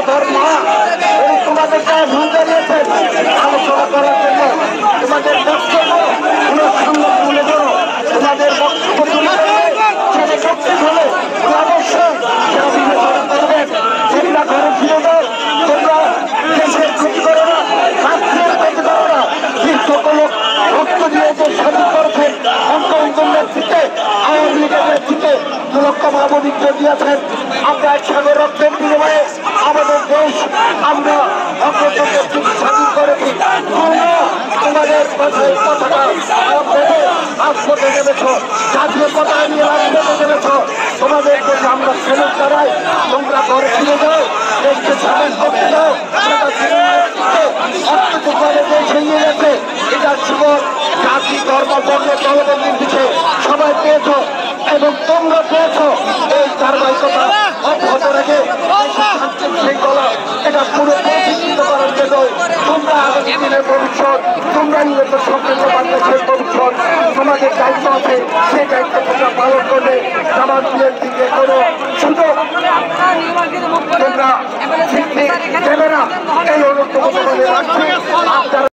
ধর মা তোমাদের গায়ে ভুল জানিয়েছেন আলোচনা করার জন্য তোমাদের বক্তব্য কোনো সংবাদ তুলে ধরো তোমাদের বক্তব্য তুলে ধরলে সেটা শক্তি হলে অবশ্যই সেটা বিবেচনা করবেন। তোমরা ঘরে ফিরে যাও, তোমরা দেশের ক্ষতি করো না, রাষ্ট্রের ক্ষতি করো না। যে সকল রক্ত দিয়ে যে স্বাধীন করেছেন অন্তর নেতৃত্বে আওয়ামী লীগের নেতৃত্বে 2 লক্ষ মানবিক দিয়েছেন। আমরা এক সাগর রক্তের বিনিময়ে আমাদের দেশ আমরা অগ্রগতির দিকে স্বাধীন করেছি। তোমাদের কথায় কথাটা রাজপথে নেমেছ, জাতীয় পতাকা নিয়ে রাজপথে নেমেছ, তোমাদের প্রতি আমরা ফেরত দাঁড়াই। তোমরা ঘরে ফিরে যাও, দেশকে স্বাধীন করতে যাও। অর্থনৈতিকভাবে দেশ এগিয়ে গেছে, এটার জীবন জাতি ধর্ম বর্ণ দলবের নির্বিশেষে সবাই পেয়েছ এবং তোমরা পেয়েছ। এই ধারাবাহিকতা অব্যাহত রেখে শান্তি শৃঙ্খলা এটা পুরো প্রতিষ্ঠিত করার জন্য তোমরা আগামী দিনের ভবিষ্যৎ, তোমরা নিজেদের সম্পূর্ণ বাংলাদেশের ভবিষ্যৎ, তোমাদের দায়িত্ব আছে। সেই দায়িত্ব তোমরা পালন করলে জামাত বিএনপিকে কোনো সুযোগ তোমরা দেবে না। এই অনুরোধ তোমাদের রাখছি।